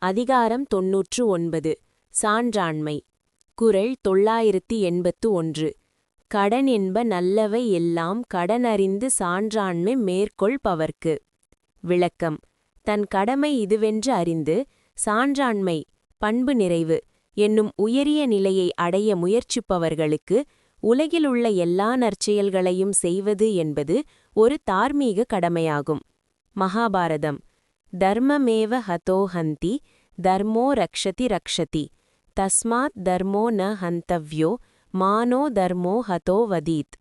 அதிகாரம் 99 சான்றாண்மை. குறள் 981. கடன் என்ப நல்லவை எல்லாம் கடனறிந்து சான்றாண்மை மேற்கொள் பவர்க்கு. விளக்கம். தன் கடமை இதுவென்று அறிந்து சான்றாண்மை பண்பு நிறைவு என்னும் உயரிய நிலையை அடைய முயற்சிப்பவர்களுக்கு உலகிலுள்ள எல்லா நற்செயல்களையும் செய்வது என்பது ஒரு தார்மீக கடமையாகும். மகாபாரதம். தர்மமேவ ஹதோ ஹந்தி தர்மோ ரக்ஷதி ரக்ஷதி தஸ்மாத் தர்மோ ந ஹந்தவ்யோ மானோ தர்மோ ஹதோ வதீத்.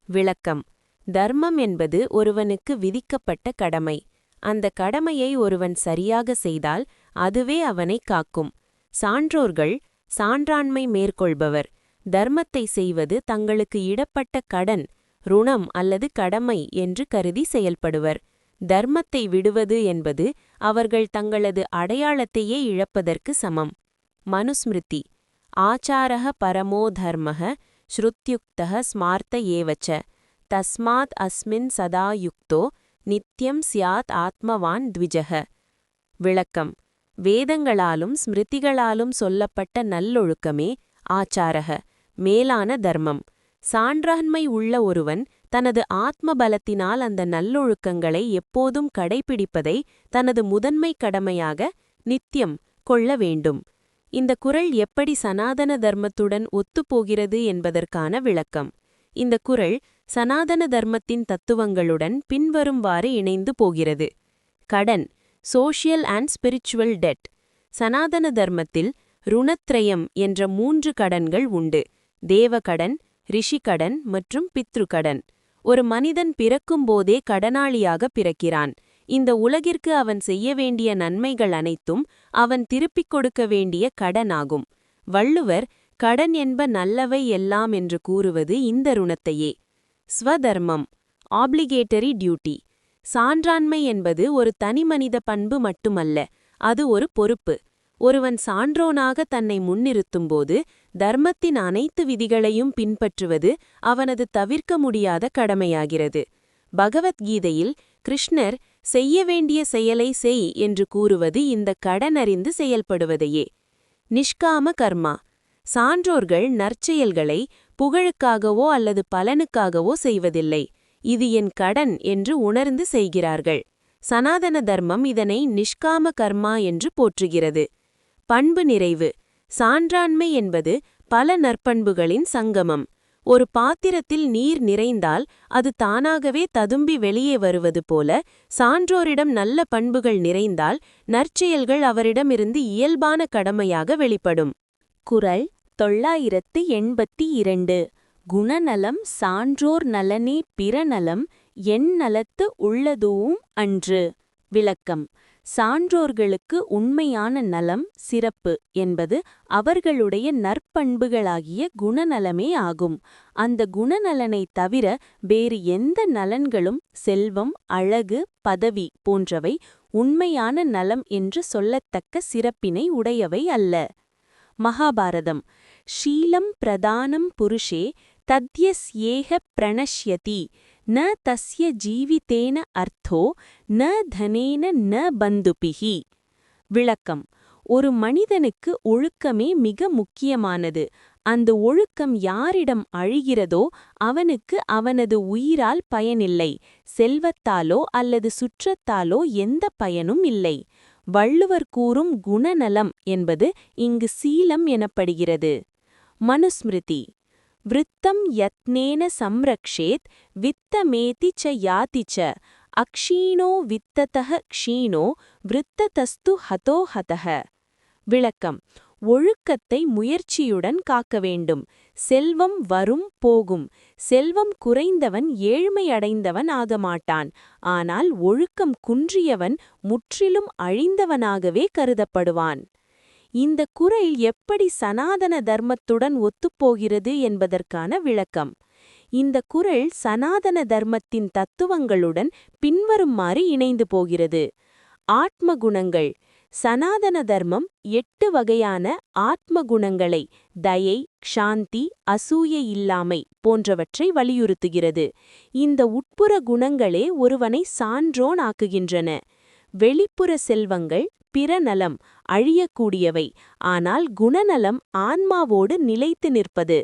விளக்கம். தர்மம் என்பது ஒருவனுக்கு விதிக்கப்பட்ட கடமை. அந்த கடமையை ஒருவன் சரியாக செய்தால் அதுவே அவனை காக்கும். சான்றோர்கள் சான்றாண்மை மேற்கொள்பவர். தர்மத்தை செய்வது தங்களுக்கு இடப்பட்ட கடன், ருணம் அல்லது கடமை என்று கருதி செயல்படுவர். தர்மத்தை விடுவது என்பது அவர்கள் தங்களது அடையாளத்தையே இழப்பதற்கு சமம். மனுஸ்மிருதி. ஆச்சாரஹ பரமோ தர்மஹ ஸ்ருத்யுக்தஹ ஸ்மார்த்த ஏவச்ச தஸ்மாத் அஸ்மின் சதா யுக்தோ நித்யம் சியாத் ஆத்மவான் த்விஜஹ. விளக்கம். வேதங்களாலும் ஸ்மிருதிகளாலும் சொல்லப்பட்ட நல்லொழுக்கமே ஆச்சாரஹ, மேலான தர்மம். சான்றாண்மை உள்ள ஒருவன் தனது ஆத்ம பலத்தினால் அந்த நல்லொழுக்கங்களை எப்போதும் கடைப்பிடிப்பதை தனது முதன்மை கடமையாக நித்தியம் கொள்ள வேண்டும். இந்த குறள் எப்படி சனாதன தர்மத்துடன் ஒத்துப்போகிறது என்பதற்கான விளக்கம். இந்த குறள் சனாதன தர்மத்தின் தத்துவங்களுடன் பின்வரும்வாறு இணைந்து போகிறது. கடன், சோஷியல் அண்ட் ஸ்பிரிச்சுவல் டெட். சனாதன தர்மத்தில் ருணத்ரயம் என்ற 3 கடன்கள் உண்டு. தேவகடன், ரிஷிகடன் மற்றும் பித்ருகடன். ஒரு மனிதன் பிறக்கும்போதே கடனாளியாக பிறக்கிறான். இந்த உலகிற்கு அவன் செய்ய வேண்டிய நன்மைகள் அனைத்தும் அவன் திருப்பிக் கொடுக்க வேண்டிய கடனாகும். வள்ளுவர் கடன் என்ப நல்லவை எல்லாம் என்று கூறுவது இந்த ருணத்தையே. ஸ்வதர்மம், ஆப்ளிகேட்டரி டியூட்டி. சான்றாண்மை என்பது ஒரு தனிமனித பண்பு மட்டுமல்ல, அது ஒரு பொறுப்பு. ஒருவன் சான்றோனாக தன்னை முன்னிறுத்தும்போது தர்மத்தின் அனைத்து விதிகளையும் பின்பற்றுவது அவனது தவிர்க்க முடியாத கடமையாகிறது. பகவத்கீதையில் கிருஷ்ணர் செய்ய வேண்டிய செயலை செய் என்று கூறுவது இந்த கடனறிந்து செயல்படுவதையே. நிஷ்காம கர்மா. சான்றோர்கள் நற்செயல்களை புகழுக்காகவோ அல்லது பலனுக்காகவோ செய்வதில்லை. இது என் கடன் என்று உணர்ந்து செய்கிறார்கள். சனாதன தர்மம் இதனை நிஷ்காம கர்மா என்று போற்றுகிறது. பண்பு நிறைவு. சான்றாண்மை என்பது பல நற்பண்புகளின் சங்கமம். ஒரு பாத்திரத்தில் நீர் நிறைந்தால் அது தானாகவே ததும்பி வெளியே வருவது போல சான்றோரிடம் நல்ல பண்புகள் நிறைந்தால் நற்செயல்கள் அவரிடமிருந்து இயல்பான கடமையாக வெளிப்படும். குறள் 982. குணநலம் சான்றோர் நலனே பிறநலம் என் நலத்து உள்ளதூவும் அன்று. விளக்கம். சான்றோர்களுக்கு உண்மையான நலம், சிறப்பு என்பது அவர்களுடைய நற்பண்புகளாகிய குணநலமே ஆகும். அந்த குணநலனைத் தவிர வேறு எந்த நலன்களும் செல்வம், அழகு, பதவி போன்றவை உண்மையான நலம் என்று சொல்லத்தக்க சிறப்பினை உடையவை அல்ல. மகாபாரதம். ஷீலம் பிரதானம் புருஷே தத்யஸ்யேஹ பிரணஷ்யதி ந தஸ்ய ஜீவிதேன அர்த்தோ ந தனேன ந பந்துபிஹி. விளக்கம். ஒரு மனிதனுக்கு ஒழுக்கமே மிக முக்கியமானது. அந்த ஒழுக்கம் யாரிடம் அழிகிறதோ அவனுக்கு அவனது உயிரால் பயனில்லை. செல்வத்தாலோ அல்லது சுற்றத்தாலோ எந்த பயனும் இல்லை. வள்ளுவர் கூறும் குணநலம் என்பது இங்கு சீலம் எனப்படுகிறது. மனுஸ்மிருதி. விருத்தம் யத்னேன சம்ரக்ஷேத் வித்தமேதி ச யாதி ச அக்ஷீணோ வித்ததஹ க்ஷீணோ விருத்ததஸ்து ஹதோ ஹதஹ. விளக்கம். ஒழுக்கத்தை முயற்சியுடன் காக்க வேண்டும். செல்வம் வரும் போகும். செல்வம் குறைந்தவன் ஏழ்மையடைந்தவன் ஆகமாட்டான். ஆனால் ஒழுக்கம் குன்றியவன் முற்றிலும் அழிந்தவனாகவே கருதப்படுவான். இந்த குறள் எப்படி சனாதன தர்மத்துடன் ஒத்துப்போகிறது என்பதற்கான விளக்கம். இந்த குறள் சனாதன தர்மத்தின் தத்துவங்களுடன் பின்வருமாறு இணைந்து போகிறது. ஆத்ம குணங்கள். சனாதன தர்மம் 8 வகையான ஆத்ம குணங்களை, தயை, க்ஷாந்தி, அசூயை இல்லாமை போன்றவற்றை வலியுறுத்துகிறது. இந்த உட்புற குணங்களே ஒருவனை சான்றோன் ஆக்குகின்றன. வெளிப்புற செல்வங்கள், பிறநலம் அழியக்கூடியவை, ஆனால் குணநலம் ஆன்மாவோடு நிலைத்து நிற்பது.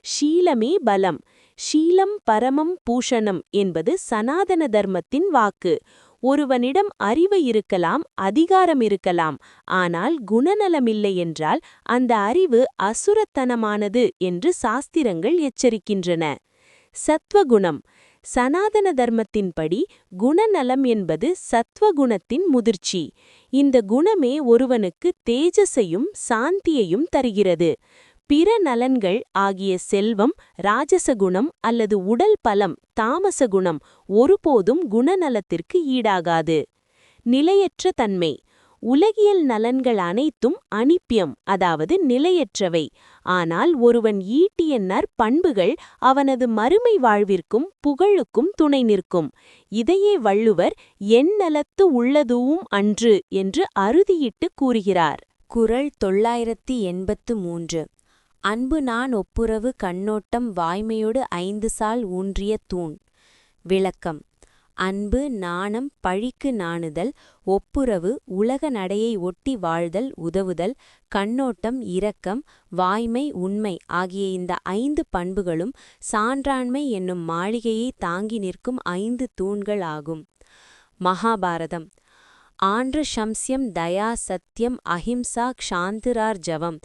ஷீலமே பலம். ஷீலம் பரமம் பூஷணம் என்பது சனாதன தர்மத்தின் வாக்கு. ஒருவனிடம் அறிவு இருக்கலாம், அதிகாரம் இருக்கலாம், ஆனால் குணநலமில்லை என்றால் அந்த அறிவு அசுரத்தனமானது என்று சாஸ்திரங்கள் எச்சரிக்கின்றன. சத்வகுணம். சனாதன தர்மத்தின்படி குணநலம் என்பது சத்வகுணத்தின் முதிர்ச்சி. இந்த குணமே ஒருவனுக்கு தேஜஸையும் சாந்தியையும் தருகிறது. பிற நலன்கள் ஆகிய செல்வம், ராஜசகுணம் அல்லது உடல் பலம், தாமசகுணம் ஒருபோதும் குணநலத்திற்கு ஈடாகாது. நிலையற்ற தன்மை. உலகியல் நலன்கள் அனைத்தும் அனிப்பியம், அதாவது நிலையற்றவை. ஆனால் ஒருவன் ஈட்டிய நற்பண்புகள் அவனது மறுமை வாழ்விற்கும் புகழுக்கும் துணை நிற்கும். இதையே வள்ளுவர் எந்நலத்து உள்ளதூவும் அன்று என்று அறுதியிட்டு கூறுகிறார். குறள் 983. அன்பு நான் ஒப்புரவு கண்ணோட்டம் வாய்மையோடு 5 சால் ஊன்றிய தூண். விளக்கம். அன்பு, நாணம், பழிக்கு நாணுதல், ஒப்புரவு, உலக நடையை ஒட்டி வாழ்தல், உதவுதல், கண்ணோட்டம், இரக்கம், வாய்மை, உண்மை ஆகிய இந்த 5 பண்புகளும் சான்றாண்மை என்னும் மாளிகையை தாங்கி நிற்கும் 5 தூண்கள் ஆகும். மகாபாரதம். ஆன்ற ஷம்ஸ்யம் தயா சத்யம் அஹிம்சா க்ஷாந்திரார்ஜவம்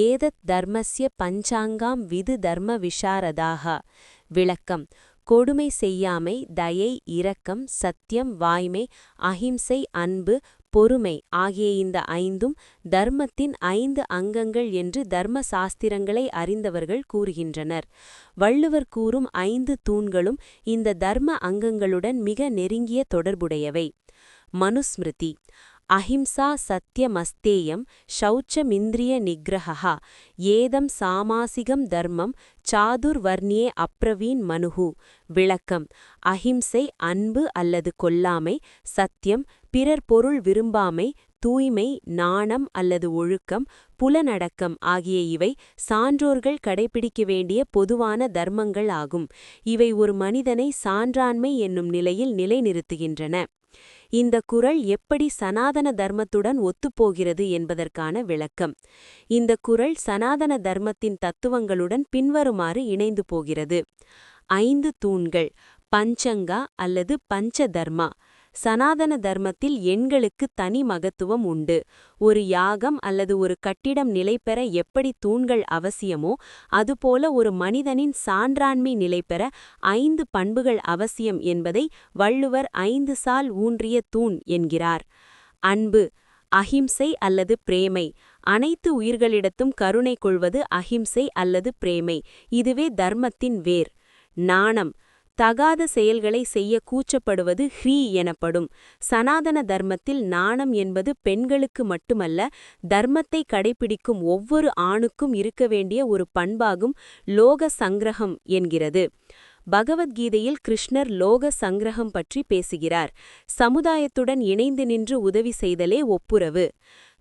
ஏதத் தர்மஸ்ய பஞ்சாங்காம் விது தர்ம விஷாரதாக. விளக்கம். கொடுமை செய்யாமை, தயை, இரக்கம், சத்தியம், வாய்மை, அஹிம்சை, அன்பு, பொறுமை ஆகிய இந்த 5ம் தர்மத்தின் 5 அங்கங்கள் என்று தர்ம சாஸ்திரங்களை அறிந்தவர்கள் கூறுகின்றனர். வள்ளுவர் கூறும் 5 தூண்களும் இந்த தர்ம அங்கங்களுடன் மிக நெருங்கிய தொடர்புடையவை. மனுஸ்மிருதி. அஹிம்சா சத்யமஸ்தேயம் ஷௌச்சமிந்திரிய நிக்ரஹா ஏதம் சாமாசிகம் தர்மம் சாதுர்வர்ணியே அப்ரவீன் மனுஹு. விளக்கம். அஹிம்சை அன்பு அல்லது கொல்லாமை, சத்தியம் பிறர் பொருள் விரும்பாமை, தூய்மை, நாணம் அல்லது ஒழுக்கம், புலனடக்கம் ஆகிய இவை சான்றோர்கள் கடைபிடிக்க வேண்டிய பொதுவான தர்மங்கள் ஆகும். இவை ஒரு மனிதனை சான்றாண்மை என்னும் நிலையில் நிலைநிறுத்துகின்றன. இந்த குறள் எப்படி சனாதன தர்மத்துடன் ஒத்துப்போகிறது என்பதற்கான விளக்கம். இந்த குறள் சனாதன தர்மத்தின் தத்துவங்களுடன் பின்வருமாறு இணைந்து போகிறது. 5 தூண்கள். பஞ்சங்கா அல்லது பஞ்ச தர்மா. சனாதன தர்மத்தில் எண்களுக்கு தனி மகத்துவம் உண்டு. ஒரு யாகம் அல்லது ஒரு கட்டிடம் நிலைபெற எப்படி தூண்கள் அவசியமோ அதுபோல ஒரு மனிதனின் சான்றாண்மை நிலைபெற 5 பண்புகள் அவசியம் என்பதை வள்ளுவர் 5 சால் ஊன்றிய தூண் என்கிறார். அன்பு. அஹிம்சை அல்லது பிரேமை. அனைத்து உயிர்களிடத்தும் கருணை கொள்வது அஹிம்சை அல்லது பிரேமை. இதுவே தர்மத்தின் வேர். நாணம். தகாத செயல்களை செய்ய கூச்சப்படுவது ஹ்ரீ எனப்படும். சனாதன தர்மத்தில் நாணம் என்பது பெண்களுக்கு மட்டுமல்ல, தர்மத்தை கடைபிடிக்கும் ஒவ்வொரு ஆணுக்கும் இருக்க வேண்டிய ஒரு பண்பாகும் லோக சங்கிரகம் என்கிறது. பகவத்கீதையில் கிருஷ்ணர் லோக சங்கிரகம் பற்றி பேசுகிறார். சமுதாயத்துடன் இணைந்து நின்று உதவி செய்தலே ஒப்புரவு.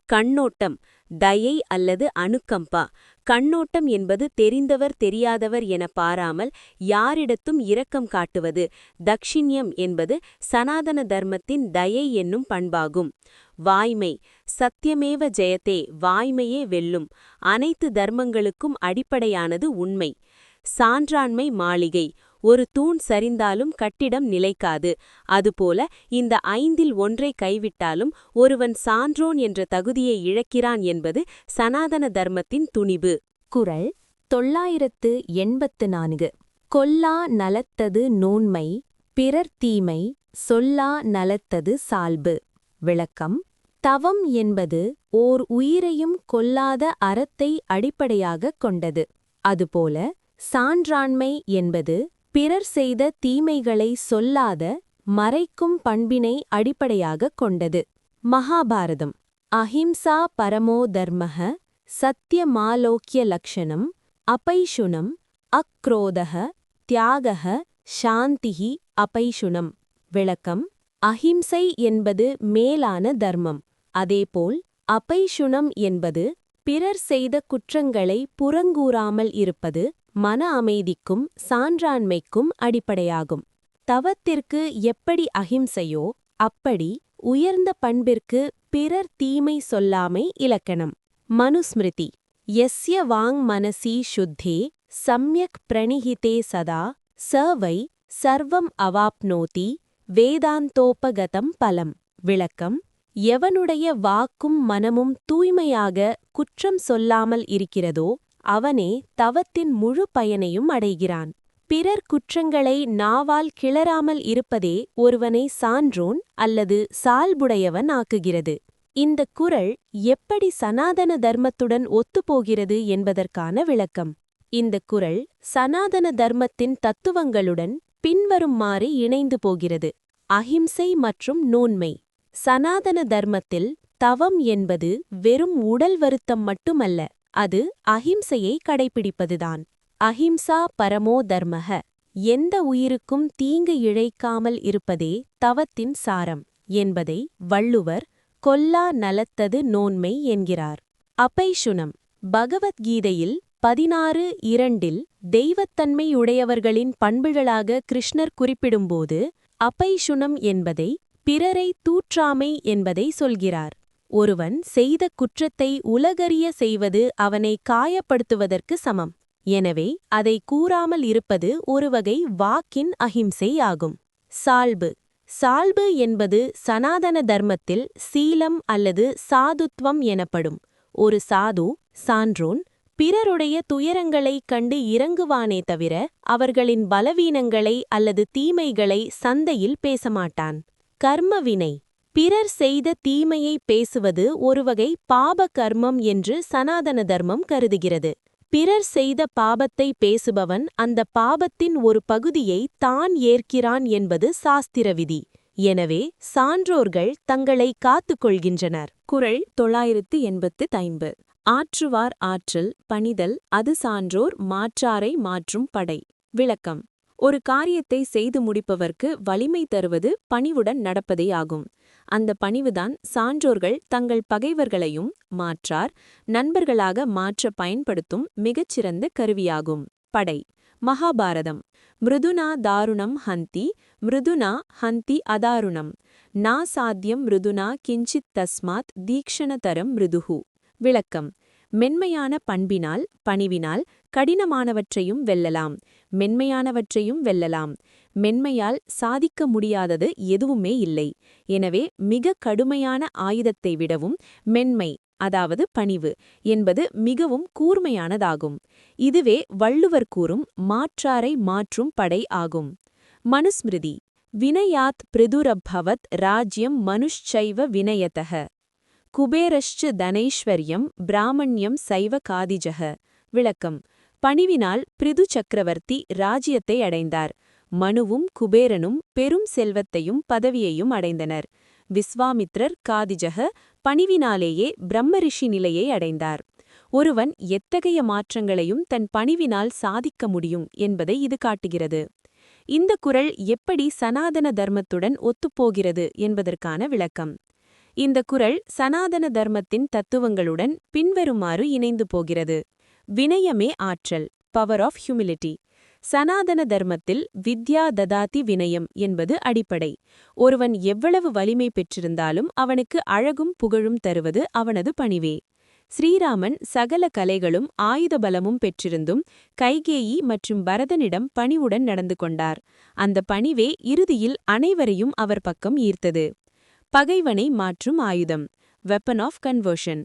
கண்ணோட்டம். தயை அல்லது அனுகம்பா. கண்ணோட்டம் என்பது தெரிந்தவர் தெரியாதவர் என பாராமல் யாரிடத்தும் இரக்கம் காட்டுவது. தக்ஷிண்யம் என்பது சனாதன தர்மத்தின் தயை என்னும் பண்பாகும். வாய்மை. சத்தியமேவ ஜெயத்தே. வாய்மையே வெல்லும். அனைத்து தர்மங்களுக்கும் அடிப்படையானது உண்மை. சான்றாண்மை மாளிகை. ஒரு தூண் சரிந்தாலும் கட்டிடம் நிலைக்காது. அதுபோல இந்த 5இல் ஒன்றை கைவிட்டாலும் ஒருவன் சான்றோன் என்ற தகுதியை இழக்கிறான் என்பது சனாதன தர்மத்தின் துணிவு. குறள் 984. கொல்லா நலத்தது நோன்மை, பிறர் தீமை சொல்லா நலத்தது சால்பு. விளக்கம். தவம் என்பது ஓர் உயிரையும் கொல்லாத அறத்தை அடிப்படையாகக் கொண்டது. அதுபோல சான்றாண்மை என்பது பிறர் செய்த தீமைகளை சொல்லாத மறைக்கும் பண்பினை அடிப்படையாகக் கொண்டது. மகாபாரதம். அஹிம்சா பரமோ தர்மஹ சத்யமாலோக்ய லக்ஷணம் அபைஷுனம் அக்ரோதஹ தியாகஹ சாந்திஹி அபைஷுனம். விளக்கம். அஹிம்சை என்பது மேலான தர்மம். அதேபோல் அபைஷுனம் என்பது பிறர் செய்த குற்றங்களை புறங்கூறாமல் இருப்பது மன அமைதிக்கும் சான்றாண்மைக்கும் அடிப்படையாகும். தவத்திற்கு எப்படி அஹிம்சையோ அப்படி உயர்ந்த பண்பிற்கு பிறர் தீமை சொல்லாமை இலக்கணம். மனுஸ்மிருதி. யஸ்ய வாங் மனசி சுத்தே சம்யக் பிரணிஹிதே சதா ச வை சர்வம் அவாப்னோதி வேதாந்தோபகதம் பலம். விளக்கம். எவனுடைய வாக்கும் மனமும் தூய்மையாக குற்றம் சொல்லாமல் இருக்கிறதோ அவனே தவத்தின் முழு பயனையும் அடைகிறான். பிறர் குற்றங்களை நாவால் கிளறாமல் இருப்பதே ஒருவனை சான்றோன் அல்லது சால்புடையவன் ஆக்குகிறது. இந்த குறள் எப்படி சனாதன தர்மத்துடன் ஒத்துப்போகிறது என்பதற்கான விளக்கம். இந்த குறள் சனாதன தர்மத்தின் தத்துவங்களுடன் பின்வருமாறு இணைந்து போகிறது. அஹிம்சை மற்றும் நோன்மை. சனாதன தர்மத்தில் தவம் என்பது வெறும் உடல் வருத்தம் மட்டுமல்ல, அது அஹிம்சையை கடைப்பிடிப்பதுதான். அஹிம்சா பரமோ தர்மஹ. எந்த உயிருக்கும் தீங்கு இழைக்காமல் இருப்பதே தவத்தின் சாரம் என்பதை வள்ளுவர் கொல்லா நலத்தது நோன்மை என்கிறார். அபைஷுனம். பகவத்கீதையில் 16:2 தெய்வத்தன்மையுடையவர்களின் பண்புகளாக கிருஷ்ணர் குறிப்பிடும்போது அபைஷுனம் என்பதை பிறரை தூற்றாமை என்பதை சொல்கிறார். ஒருவன் செய்த குற்றத்தை உலகறிய செய்வது அவனை காயப்படுத்துவதற்கு சமம். எனவே அதை கூறாமல் இருப்பது ஒருவகை வாக்கின் அஹிம்சை ஆகும். சால்பு. சால்பு என்பது சனாதன தர்மத்தில் சீலம் அல்லது சாதுத்வம் எனப்படும். ஒரு சாது, சான்றோன், பிறருடைய துயரங்களைக் கண்டு இரங்குவானே தவிர அவர்களின் பலவீனங்களை அல்லது தீமைகளை சந்தையில் பேசமாட்டான். கர்மவினை. பிறர் செய்த தீமையை பேசுவது ஒருவகை பாப கர்மம் என்று சனாதன தர்மம் கருதுகிறது. பிறர் செய்த பாபத்தை பேசுபவன் அந்த பாபத்தின் ஒரு பகுதியை தான் ஏற்கிறான் என்பது சாஸ்திர விதி. எனவே சான்றோர்கள் தங்களை காத்துக்கொள்கின்றனர். குறள் 985. ஆற்றுவார் ஆற்றல் பணிதல் அது சான்றோர் மாற்றாரை மாற்றும் படை. விளக்கம். ஒரு காரியத்தை செய்து முடிப்பவர்க்கு வலிமை தருவது பணிவுடன் நடப்பதே ஆகும். அந்த பணிவுதான் சான்றோர்கள் தங்கள் பகைவர்களையும் மாற்றார் நண்பர்களாக மாற்ற பயன்படுத்தும் மிகச்சிறந்த கருவியாகும். படை. மகாபாரதம். மிருதுனா தாருணம் ஹந்தி மிருதுனா ஹந்தி அதாருணம் நா சாத்தியம் மிருதுனா கிஞ்சித் தஸ்மாத் தீக்ஷணதரம் மிருதுஹு. விளக்கம். மென்மையான பண்பினால் பணிவினால் கடினமானவற்றையும் வெல்லலாம், மென்மையானவற்றையும் வெல்லலாம். மென்மையால் சாதிக்க முடியாதது எதுவுமே இல்லை. எனவே மிக கடுமையான ஆயுதத்தை விடவும் மென்மை, அதாவது பணிவு என்பது மிகவும் கூர்மையானதாகும். இதுவே வள்ளுவர் கூறும் மாற்றாரை மாற்றும் படை ஆகும். மனுஸ்மிருதி. வினயாத் பிருதுரப்பவத் ராஜ்யம் மனுஷ்சைவ வினயதஹ குபேரஷ்ச தனைஸ்வர்யம் பிராமண்யம் சைவ காதிஜக. விளக்கம். பணிவினால் பிருது சக்கரவர்த்தி ராஜ்யத்தை அடைந்தார். மனுவும் குபேரனும் பெரும் செல்வத்தையும் பதவியையும் அடைந்தனர். விஸ்வாமித்ரர் காதிஜக பணிவினாலேயே பிரம்மரிஷி நிலையை அடைந்தார். ஒருவன் எத்தகைய மாற்றங்களையும் தன் பணிவினால் சாதிக்க முடியும் என்பதை இது காட்டுகிறது. இந்த குறள் எப்படி சனாதன தர்மத்துடன் ஒத்துப்போகிறது என்பதற்கான விளக்கம். இந்த குறள் சனாதன தர்மத்தின் தத்துவங்களுடன் பின்வருமாறு இணைந்து போகிறது. வினயமே ஆற்றல், பவர் ஆஃப் ஹியூமிலிட்டி. சனாதன தர்மத்தில் வித்யா ததாதி வினயம் என்பது அடிப்படை. ஒருவன் எவ்வளவு வலிமை பெற்றிருந்தாலும் அவனுக்கு அழகும் புகழும் தருவது அவனது பணிவே. ஸ்ரீராமன் சகல கலைகளும் ஆயுத பலமும் பெற்றிருந்தும் கைகேயி மற்றும் பரதனிடம் பணிவுடன் நடந்து கொண்டார். அந்த பணிவே இறுதியில் அனைவரையும் அவர் பக்கம் ஈர்த்தது. பகைவனை மாற்றும் ஆயுதம், வெப்பன் ஆஃப் கன்வர்ஷன்.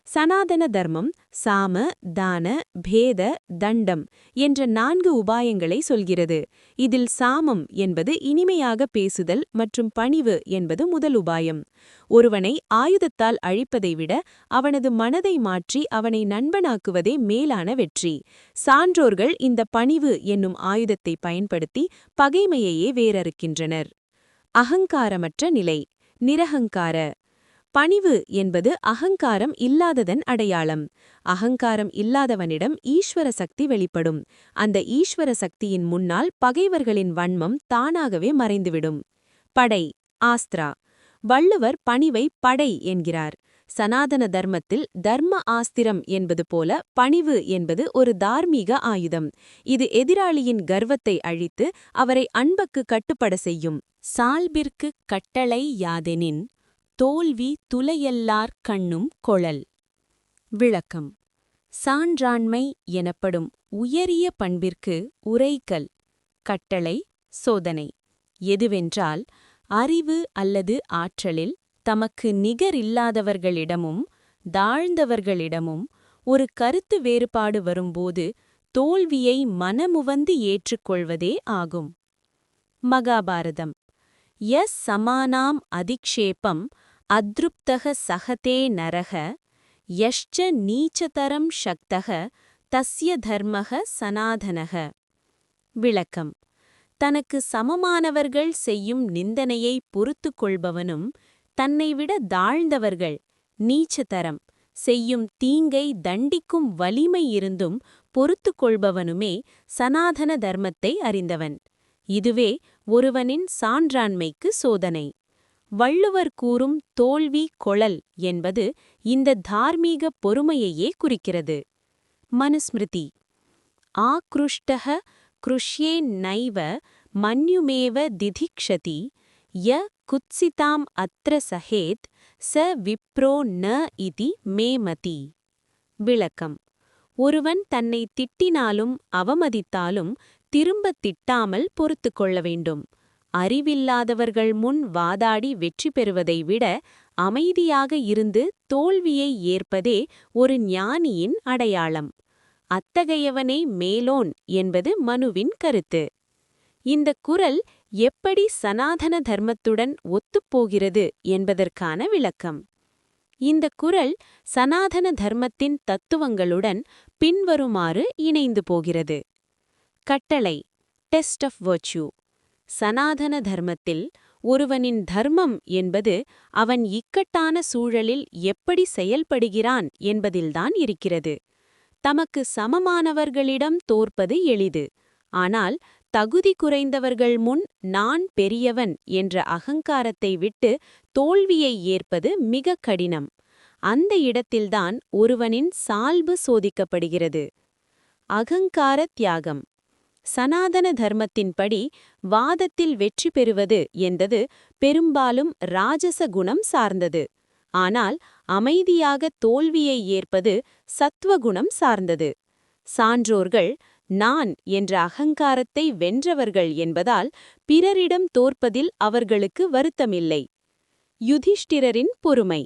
சனாதன தர்மம் சாம, தான, பேத, தண்டம் என்ற 4 உபாயங்களை சொல்கிறது. இதில் சாமம் என்பது இனிமையாக பேசுதல் மற்றும் பணிவு என்பது முதல் உபாயம். ஒருவனை ஆயுதத்தால் அழிப்பதை விட அவனது மனதை மாற்றி அவனை நண்பனாக்குவதே மேலான வெற்றி. சான்றோர்கள் இந்த பணிவு என்னும் ஆயுதத்தை பயன்படுத்தி பகைமையையே வேரறுக்கின்றனர். அகங்காரமற்ற நிலை, நிரஹங்கார. பணிவு என்பது அகங்காரம் இல்லாததன் அடையாளம். அகங்காரம் இல்லாதவனிடம் ஈஸ்வர சக்தி வெளிப்படும். அந்த ஈஸ்வர சக்தியின் முன்னால் பகைவர்களின் வன்மம் தானாகவே மறைந்துவிடும். படை, ஆஸ்திரா. வள்ளுவர் பணிவை படை என்கிறார். சனாதன தர்மத்தில் தர்ம ஆஸ்திரம் என்பது போல பணிவு என்பது ஒரு தார்மீக ஆயுதம். இது எதிராளியின் கர்வத்தை அழித்து அவரை அன்புக்கு கட்டுப்பட செய்யும். சால்பிற்கு கட்டளை யாதெனின் தோல்வி துலையல்லார் கண்ணும் கொளல். விளக்கம். சான்றாண்மை எனப்படும் உயரிய பண்பிற்கு உரைக்கல், கட்டளை, சோதனை எதுவென்றால், அறிவு அல்லது ஆற்றலில் தமக்கு நிகரில்லாதவர்களிடமும் தாழ்ந்தவர்களிடமும் ஒரு கருத்து வேறுபாடு வரும்போது தோல்வியை மனமுவந்து ஏற்றுக்கொள்வதே ஆகும். மகாபாரதம். யஸ் சமானாம் அதிக்ஷேபம் அத்ருப்தக சகதே நரக யஷ்ச நீச்சதரம் சக்தக தஸ்ய தர்மக சனாதனக. விளக்கம். தனக்கு சமமானவர்கள் செய்யும் நிந்தனையை பொறுத்து கொள்பவனும் தன்னைவிட தாழ்ந்தவர்கள் நீச்சதரம் செய்யும் தீங்கை தண்டிக்கும் வலிமை இருந்தும் பொறுத்து கொள்பவனுமே சனாதன தர்மத்தை அறிந்தவன். இதுவே ஒருவனின் சான்றாண்மைக்கு சோதனை. வள்ளுவர் கூறும் தோல்வி கொளல் என்பது இந்த தார்மீக பொறுமையையே குறிக்கிறது. மனுஸ்மிருதி. ஆக்ருஷ்டக க்ருஷ்யே நைவ மன்யுமேவ திதிக்ஷதி ய குத்சிதாம் அத்ர சஹேத் ச விப்ரோ ந இதி மே மதி. விளக்கம். ஒருவன் தன்னை திட்டினாலும் அவமதித்தாலும் திரும்பத் திட்டாமல் பொறுத்து கொள்ள வேண்டும். அறிவில்லாதவர்கள் முன் வாதாடி வெற்றி பெறுவதை விட அமைதியாக இருந்து தோல்வியை ஏற்பதே ஒரு ஞானியின் அடையாளம். அத்தகையவனே மேலோன் என்பது மனுவின் கருத்து. இந்த குறள் எப்படி சனாதன தர்மத்துடன் ஒத்துப்போகிறது என்பதற்கான விளக்கம். இந்த குறள் சனாதன தர்மத்தின் தத்துவங்களுடன் பின்வருமாறு இணைந்து போகிறது. கட்டளை, டெஸ்ட் ஆஃப் வர்ச்சு. சனாதன தர்மத்தில் ஒருவனின் தர்மம் என்பது அவன் இக்கட்டான சூழலில் எப்படி செயல்படுகிறான் என்பதில்தான் இருக்கிறது. தமக்கு சமமானவர்களிடம் தோற்பது எளிது. ஆனால் தகுதி குறைந்தவர்கள் முன் நான் பெரியவன் என்ற அகங்காரத்தை விட்டு தோல்வியை ஏற்பது மிக கடினம். அந்த இடத்தில்தான் ஒருவனின் சால்பு சோதிக்கப்படுகிறது. அகங்கார தியாகம். சனாதன தர்மத்தின்படி வாதத்தில் வெற்றி பெறுவது என்பது பெரும்பாலும் ராஜச குணம் சார்ந்தது. ஆனால் அமைதியாக தோல்வியை ஏற்பது சத்வகுணம் சார்ந்தது. சான்றோர்கள் நான் என்ற அகங்காரத்தை வென்றவர்கள் என்பதால் பிறரிடம் தோற்பதில் அவர்களுக்கு வருத்தமில்லை. யுதிஷ்டிரரின் பொறுமை.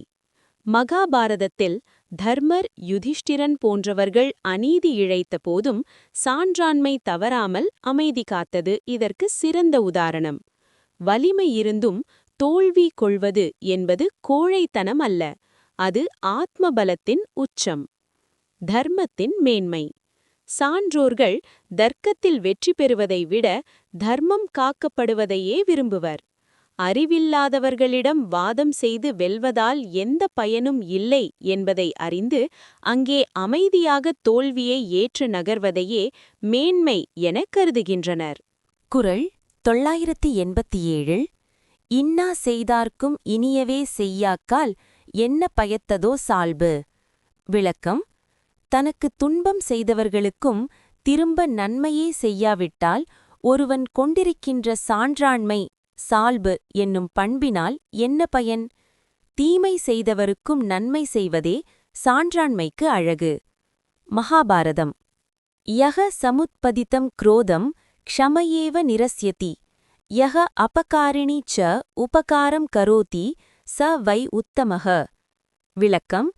மகாபாரதத்தில் தர்மர், யுதிஷ்டிரன் போன்றவர்கள் அநீதி இழைத்த போதும் சான்றாண்மை தவறாமல் அமைதி காத்தது இதற்கு சிறந்த உதாரணம். வலிமை இருந்தும் தோல்வி கொள்வது என்பது கோழைத்தனம் அல்ல, அது ஆத்மபலத்தின் உச்சம். தர்மத்தின் மேன்மை. சான்றோர்கள் தர்க்கத்தில் வெற்றி பெறுவதை விட தர்மம் காக்கப்படுவதையே விரும்புவர். அறிவில்லாதவர்களிடம் வாதம் செய்து வெல்வதால் எந்த பயனும் இல்லை என்பதை அறிந்து அங்கே அமைதியாக தோல்வியை ஏற்று நகர்வதையே மேன்மை எனக் கருதுகின்றனர். குறள் 987. இன்னா செய்தார்க்கும் இனியவே செய்யாக்கால் என்ன பயத்ததோ சால்பு. விளக்கம். தனக்கு துன்பம் செய்தவர்களுக்கும் திரும்ப நன்மையே செய்யாவிட்டால் ஒருவன் கொண்டிருக்கின்ற சான்றாண்மை சால்பு என்னும் பண்பினால் என்ன பயன்? தீமை செய்தவருக்கும் நன்மை செய்வதே சான்றாண்மைக்கு அழகு. மகாபாரதம். யக சமுத்பதிதம் குரோதம் க்ஷமயேவ நிரஸ்யதி யக அபகாரிணி ச உபகாரம் கரோதி ச வை உத்தமக. விளக்கம்.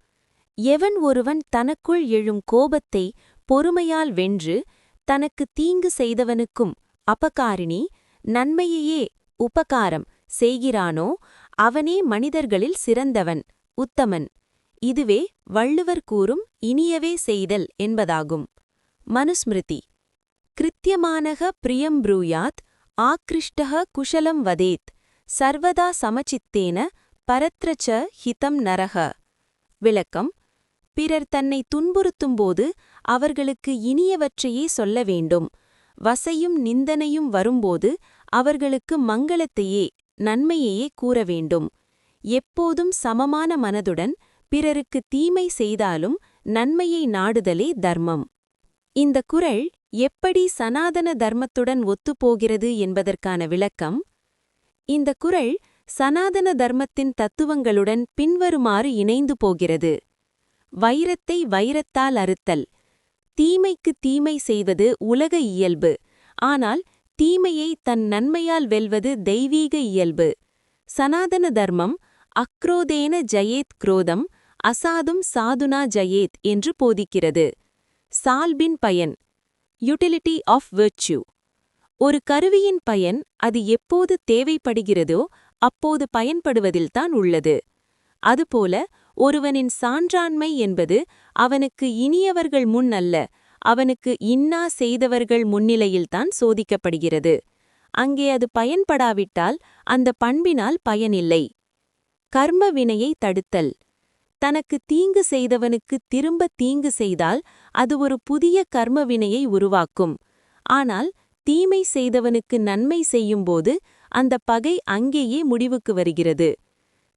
எவன் ஒருவன் தனக்குள் எழும் கோபத்தை பொறுமையால் வென்று தனக்கு தீங்கு செய்தவனுக்கும் அபகாரிணி நன்மையையே உபகாரம் செய்கிறானோ அவனே மனிதர்களில் சிறந்தவன், உத்தமன். இதுவே வள்ளுவர் கூறும் இனியவே செய்தல் என்பதாகும். மனுஸ்மிருதி. கிருத்தியமானக பிரியம் ப்ரூயாத் ஆக்ருஷ்டக குஷலம் வதேத் சர்வதா சமச்சித்தேன பரத்ரச்ச ஹிதம் நரக. விளக்கம். பிறர் தன்னை துன்புறுத்தும்போது அவர்களுக்கு இனியவற்றையே சொல்ல வேண்டும். வசையும் நிந்தனையும் வரும்போது அவர்களுக்கு மங்களத்தையே நன்மையையே கூற வேண்டும். எப்போதும் சமமான மனதுடன் பிறருக்கு தீமை செய்தாலும் நன்மையை நாடுதலே தர்மம். இந்த குறள் எப்படி சனாதன தர்மத்துடன் ஒத்துப்போகிறது என்பதற்கான விளக்கம். இந்த குறள் சனாதன தர்மத்தின் தத்துவங்களுடன் பின்வருமாறு இணைந்து போகிறது. வைரத்தை வைரத்தால் அறுத்தல். தீமைக்கு தீமை செய்வது உலக இயல்பு. ஆனால் தீமையை தன் நன்மையால் வெல்வது தெய்வீக இயல்பு. சனாதன தர்மம் அக்ரோதேன ஜயேத் குரோதம் அசாதும் சாதுனா ஜயேத் என்று போதிக்கிறது. சால்பின் பயன். Utility of virtue. ஒரு கருவியின் பயன் அது எப்போது தேவைப்படுகிறதோ அப்போது பயன்படுவதில்தான் உள்ளது. அதுபோல ஒருவனின் சான்றாண்மை என்பது அவனுக்கு இனியவர்கள் முன் அல்ல, அவனுக்கு இன்னா செய்தவர்கள் முன்னிலையில்தான் சோதிக்கப்படுகிறது. அங்கே அது பயன்படாவிட்டால் அந்த பண்பினால் பயனில்லை. கர்ம வினையை தடுத்தல். தனக்கு தீங்கு செய்தவனுக்கு திரும்ப தீங்கு செய்தால் அது ஒரு புதிய கர்ம வினையை உருவாக்கும். ஆனால் தீமை செய்தவனுக்கு நன்மை செய்யும்போது அந்த பகை அங்கேயே முடிவுக்கு வருகிறது.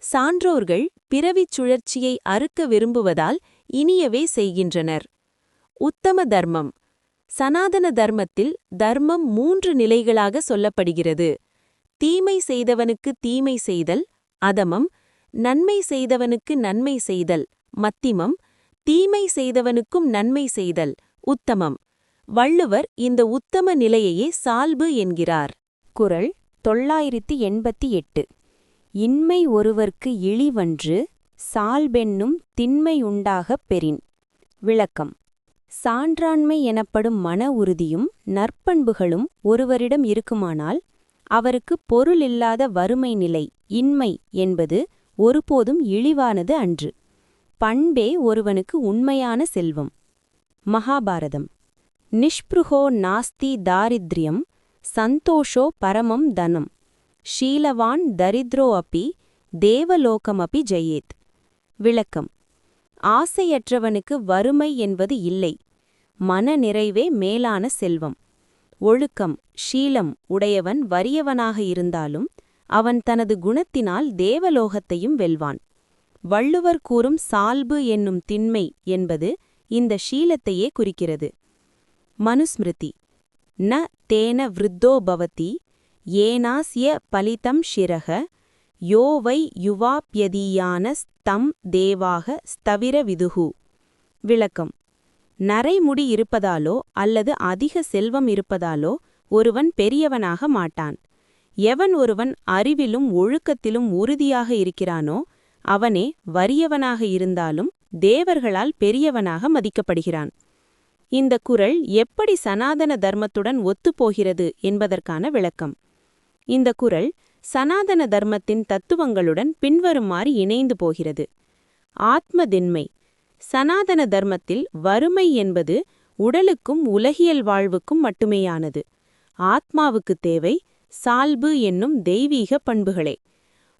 சான்றோர்கள் பிறவிச் சுழற்சியை அறுக்க விரும்புவதால் இனியவே செய்கின்றனர். உத்தம தர்மம். சனாதன தர்மத்தில் தர்மம் 3 நிலைகளாக சொல்லப்படுகிறது. தீமை செய்தவனுக்கு தீமை செய்தல் அதமம், நன்மை செய்தவனுக்கு நன்மை செய்தல் மத்திமம், தீமை செய்தவனுக்கும் நன்மை செய்தல் உத்தமம். வள்ளுவர் இந்த உத்தம நிலையையே சால்பு என்கிறார். குறள் 988. இன்மை ஒருவர்க்கு இழிவன்று சால்பென்னும் திண்மையுண்டாகப் பெறின். விளக்கம். சான்றாண்மை எனப்படும் மன உறுதியும் நற்பண்புகளும் ஒருவரிடம் இருக்குமானால் அவருக்கு பொருளில்லாத வறுமை நிலை இன்மை என்பது ஒருபோதும் இழிவானது அன்று. பண்பே ஒருவனுக்கு உண்மையான செல்வம். மகாபாரதம். நிஷ்ப்ருஹோ நாஸ்தி தாரித்ர்யம் சந்தோஷோ பரமம் தனம் ஷீலவான் தரித்ரோ அப்பி தேவலோகமபி ஜெயேத். விளக்கம். ஆசையற்றவனுக்கு வறுமை என்பது இல்லை. மன நிறைவே மேலான செல்வம். ஒழுக்கம் ஷீலம் உடையவன் வறியவனாக இருந்தாலும் அவன் தனது குணத்தினால் தேவலோகத்தையும் வெல்வான். வள்ளுவர் கூறும் சால்பு என்னும் திண்மை என்பது இந்த ஷீலத்தையே குறிக்கிறது. மனுஸ்மிருதி. ந தேன விருத்தோ பவதி ஏனாஸ்ய பலிதம் ஷிரக யோ வை யுவாப்யதீயான ஸ்தம் தேவாக ஸ்தவிர விதுஹு. விளக்கம். நரைமுடி இருப்பதாலோ அல்லது அதிக செல்வம் இருப்பதாலோ ஒருவன் பெரியவனாக மாட்டான். எவன் ஒருவன் அறிவிலும் ஒழுக்கத்திலும் உறுதியாக இருக்கிறானோ அவனே வறியவனாக இருந்தாலும் தேவர்களால் பெரியவனாக மதிக்கப்படுகிறான். இந்த குறள் எப்படி சனாதன தர்மத்துடன் ஒத்துப்போகிறது என்பதற்கான விளக்கம். இந்த குறள் சனாதன தர்மத்தின் தத்துவங்களுடன் பின்வருமாறு இணைந்து போகிறது. ஆத்மதின்மை. சனாதன தர்மத்தில் வறுமை என்பது உடலுக்கும் உலகியல் வாழ்வுக்கும் மட்டுமேயானது. ஆத்மாவுக்கு தேவை சால்பு என்னும் தெய்வீக பண்புகளே.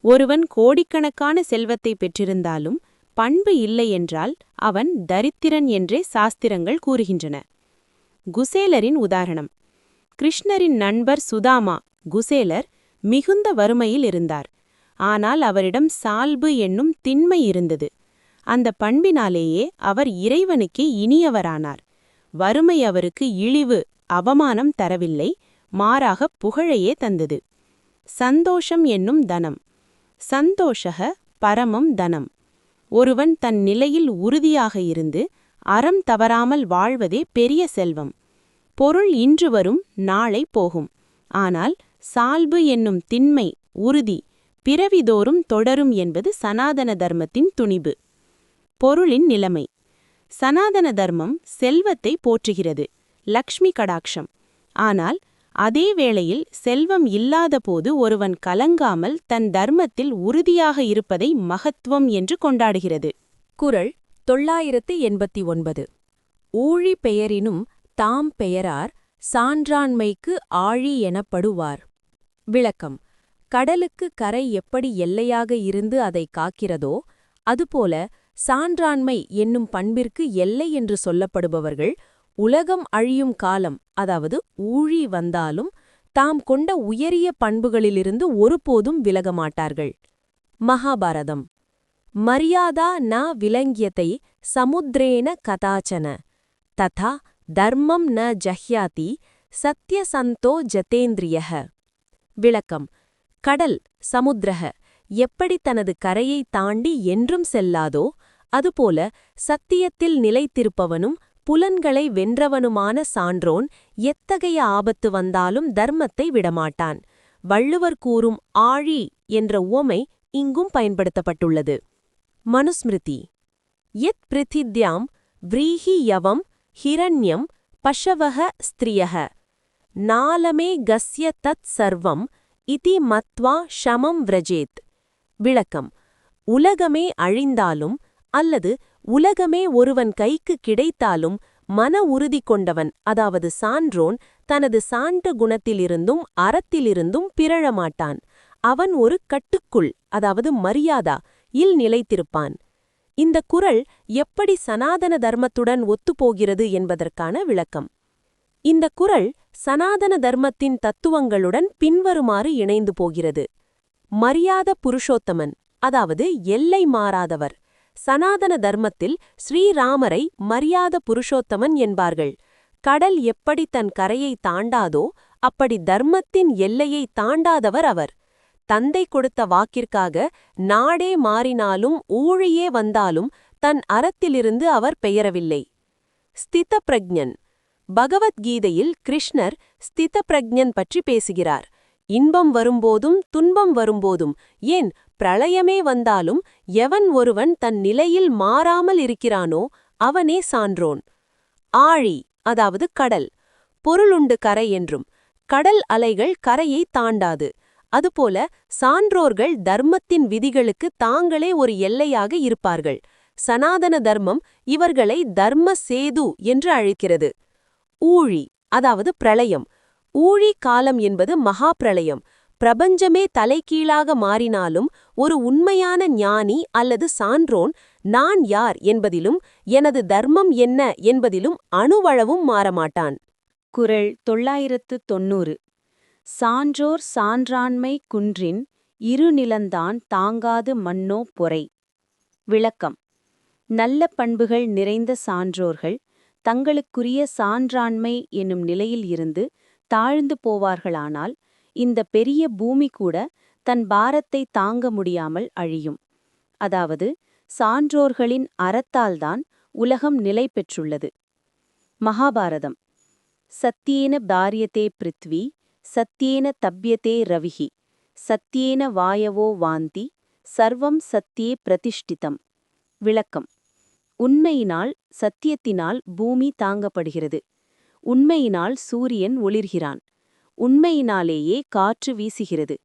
ஒருவன் கோடிக்கணக்கான செல்வத்தை பெற்றிருந்தாலும் பண்பு இல்லையென்றால் அவன் தரித்திரன் என்றே சாஸ்திரங்கள் கூறுகின்றன. குசேலரின் உதாரணம். கிருஷ்ணரின் நண்பர் சுதாமா குசேலர் மிகுந்த வறுமையில் இருந்தார். ஆனால் அவரிடம் சால்பு என்னும் திண்மை இருந்தது. அந்த பண்பினாலேயே அவர் இறைவனுக்கே இனியவரானார். வறுமை அவருக்கு இழிவு அவமானம் தரவில்லை, மாறாக புகழையே தந்தது. சந்தோஷம் என்னும் தனம். சந்தோஷக பரமம் தனம். ஒருவன் தன் நிலையில் உறுதியாக இருந்து அறம் தவறாமல் வாழ்வதே பெரிய செல்வம். பொருள் இன்று வரும் நாளை போகும். ஆனால் சால்பு என்னும் திண்மை உறுதி பிறவிதோறும் தொடரும் என்பது சனாதன தர்மத்தின் துணிபு. பொருளின் நிலைமை. சனாதன தர்மம் செல்வத்தை போற்றுகிறது, லக்ஷ்மி கடாட்சம். ஆனால் அதே வேளையில் செல்வம் இல்லாதபோது ஒருவன் கலங்காமல் தன் தர்மத்தில் உறுதியாக இருப்பதை மகத்துவம் என்று கொண்டாடுகிறது. குறள் 989. ஊழி பெயரினும் தாம் பெயரார் சான்றாண்மைக்கு ஆழி எனப்படுவார். விளக்கம். கடலுக்கு கரை எப்படி எல்லையாக இருந்து அதை காக்கிறதோ அதுபோல சான்றாண்மை என்னும் பண்பிற்கு எல்லை என்று சொல்லப்படுபவர்கள் உலகம் அழியும் காலம், அதாவது ஊழி வந்தாலும் தாம் கொண்ட உயரிய பண்புகளிலிருந்து ஒருபோதும் விலகமாட்டார்கள். மகாபாரதம். மரியாதா ந விலங்கியத்தை சமுத்ரேன கதாச்சன ததா தர்மம் ந ஜஹ்யாதி சத்யசந்தோ ஜதேந்திரியஹ. விளக்கம். கடல் சமுத்திரக எப்படி தனது கரையை தாண்டி என்றும் செல்லாதோ அதுபோல சத்தியத்தில் நிலைத்திருப்பவனும் புலன்களை வென்றவனுமான சான்றோன் எத்தகைய ஆபத்து வந்தாலும் தர்மத்தை விடமாட்டான். வள்ளுவர் கூறும் ஆழி என்ற உவமை இங்கும் பயன்படுத்தப்பட்டுள்ளது. மனுஸ்மிருதி யத் பிருத்தித்யாம் வ்ரீஹி யவம் ஹிரண்யம் பஷவஹ ஸ்திரியஹ நாலமே கஸ்ய தத் சர்வம் இதி மத்வா ஷமம் விரஜேத். விளக்கம்: உலகமே அழிந்தாலும் அல்லது உலகமே ஒருவன் கைக்கு கிடைத்தாலும் மன உறுதி கொண்டவன், அதாவது சான்றோன், தனது சான்ற குணத்திலிருந்தும் அறத்திலிருந்தும் பிறழமாட்டான். அவன் ஒரு கட்டுக்குள், அதாவது மரியாதா இல் நிலைத்திருப்பான். இந்த குறள் எப்படி சனாதன தர்மத்துடன் ஒத்துப்போகிறது என்பதற்கான விளக்கம். இந்த குறள் சனாதன தர்மத்தின் தத்துவங்களுடன் பின்வருமாறு இணைந்து போகிறது. மரியாத புருஷோத்தமன், அதாவது எல்லை மாறாதவர். சனாதன தர்மத்தில் ஸ்ரீராமரை மரியாத புருஷோத்தமன் என்பார்கள். கடல் எப்படி தன் கரையை தாண்டாதோ அப்படி தர்மத்தின் எல்லையை தாண்டாதவர் அவர். தந்தை கொடுத்த வாக்கிற்காக நாடே மாறினாலும் ஊழியே வந்தாலும் தன் அறத்திலிருந்து அவர் பெயரவில்லை. ஸ்தித பிரஜ்ஞன். பகவத்கீதையில் கிருஷ்ணர் ஸ்தித பிரஜ்ஞன் பற்றி பேசுகிறார். இன்பம் வரும்போதும் துன்பம் வரும்போதும், ஏன் பிரளயமே வந்தாலும் எவன் ஒருவன் தன் நிலையில் மாறாமல் இருக்கிறானோ அவனே சான்றோன். ஆழி, அதாவது கடல். பொருளுண்டு கரை என்றும். கடல் அலைகள் கரையை தாண்டாது. அதுபோல சான்றோர்கள் தர்மத்தின் விதிகளுக்கு தாங்களே ஒரு எல்லையாக இருப்பார்கள். சனாதன தர்மம் இவர்களை தர்ம சேது என்று அழைக்கிறது. ஊழி, அதாவது பிரளயம். ஊழி காலம் என்பது மகா பிரளயம். பிரபஞ்சமே தலைகீழாக மாறினாலும் ஒரு உண்மையான ஞானி அல்லது சான்றோன் நான் யார் என்பதிலும் எனது தர்மம் என்ன என்பதிலும் அணுவளவும் மாறமாட்டான். குறள் 990. சான்றோர் சான்றாண்மை குன்றின் இருநிலந்தான் தாங்காது மன்னோ பொறை. விளக்கம்: நல்ல பண்புகள் நிறைந்த சான்றோர்கள் தங்களுக்குரிய சான்றாண்மை என்னும் நிலையில் இருந்து தாழ்ந்து போவார்களானால் இந்த பெரிய பூமி கூட தன் பாரத்தை தாங்க முடியாமல் அழியும். அதாவது சான்றோர்களின் அறத்தால்தான் உலகம் நிலை பெற்றுள்ளது. மகாபாரதம். சத்யேன தாரியதே பிருத்வி சத்யேன தப்யதே ரவிஹி சத்யேன வாயவோ வாந்தி சர்வம் சத்யே பிரதிஷ்டிதம். விளக்கம்: உண்மையினால் சத்தியத்தினால் பூமி தாங்கப்படுகிறது. உண்மையினால் சூரியன் ஒளிர்கிறான். உண்மையினாலேயே காற்று வீசுகிறது.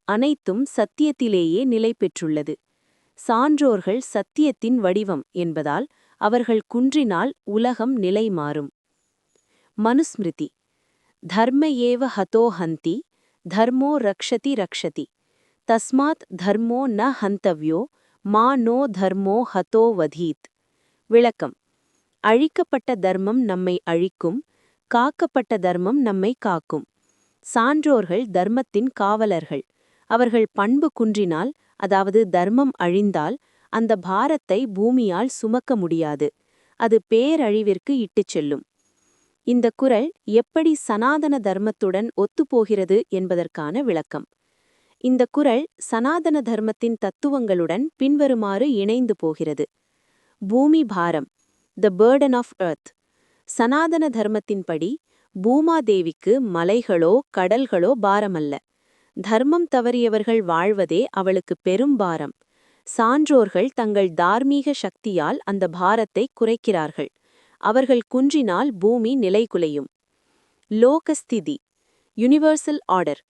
அனைத்தும் சத்தியத்திலேயே நிலை பெற்றுள்ளது. சான்றோர்கள் சத்தியத்தின் வடிவம் என்பதால் அவர்கள் குன்றினால் உலகம் நிலை மாறும். மனுஸ்மிருதி. தர்ம ஏவ ஹதோ ஹந்தி தர்மோ ரக்ஷதி ரக்ஷதி தஸ்மாத் தர்மோ ந ஹந்தவ்யோ மா நோ தர்மோ ஹதோ வதீத். விளக்கம்: அழிக்கப்பட்ட தர்மம் நம்மை அழிக்கும், காக்கப்பட்ட தர்மம் நம்மை காக்கும். சான்றோர்கள் தர்மத்தின் காவலர்கள். அவர்கள் பண்பு குன்றினால், அதாவது தர்மம் அழிந்தால், அந்த பாரத்தை பூமியால் சுமக்க முடியாது. அது பேரழிவிற்கு இட்டுச் செல்லும். இந்த குறள் எப்படி சனாதன தர்மத்துடன் ஒத்துப்போகிறது என்பதற்கான விளக்கம். இந்த குறள் சனாதன தர்மத்தின் தத்துவங்களுடன் பின்வருமாறு இணைந்து போகிறது. பூமி பாரம், த பர்டன் ஆஃப் எர்த். சனாதன தர்மத்தின்படி பூமாதேவிக்கு மலைகளோ கடல்களோ பாரமல்ல. தர்மம் தவறியவர்கள் வாழ்வதே அவளுக்கு பெரும் பாரம். சான்றோர்கள் தங்கள் தார்மீக சக்தியால் அந்த பாரத்தை குறைக்கிறார்கள். அவர்கள் குன்றினால் பூமி நிலைகுலையும். லோகஸ்திதி, யுனிவர்சல் ஆர்டர்.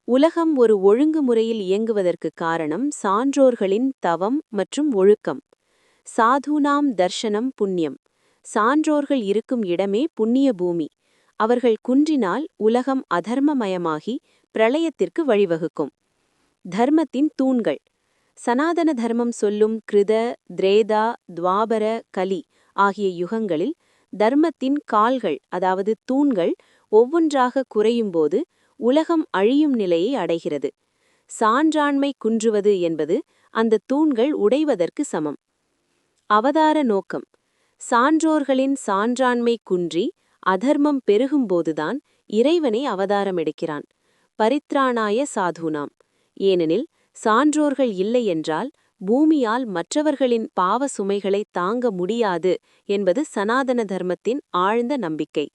உலகம் ஒரு ஒழுங்குமுறையில் இயங்குவதற்கு காரணம் சான்றோர்களின் தவம் மற்றும் ஒழுக்கம். சாதுனாம் தர்ஷனம் புண்ணியம். சான்றோர்கள் இருக்கும் இடமே புண்ணிய பூமி. அவர்கள் குன்றினால் உலகம் அதர்மமயமாகி பிரளயத்திற்கு வழிவகுக்கும். தர்மத்தின் தூண்கள். சனாதன தர்மம் சொல்லும் கிருத, திரேதா, துவாபர, கலி ஆகிய யுகங்களில் தர்மத்தின் கால்கள், அதாவது தூண்கள் ஒவ்வொன்றாக குறையும்போது உலகம் அழியும் நிலையை அடைகிறது. சான்றாண்மை குன்றுவது என்பது அந்த தூண்கள் உடைவதற்கு சமம். அவதார நோக்கம். சான்றோர்களின் சான்றாண்மை குன்றி அதர்மம் பெருகும்போதுதான் இறைவனை அவதாரம் எடுக்கிறான். பரித்ராணாய சாதுனாம். ஏனெனில் சான்றோர்கள் இல்லையென்றால் பூமியால் மற்றவர்களின் பாவ சுமைகளை தாங்க முடியாது என்பது சனாதன தர்மத்தின் ஆழ்ந்த நம்பிக்கை.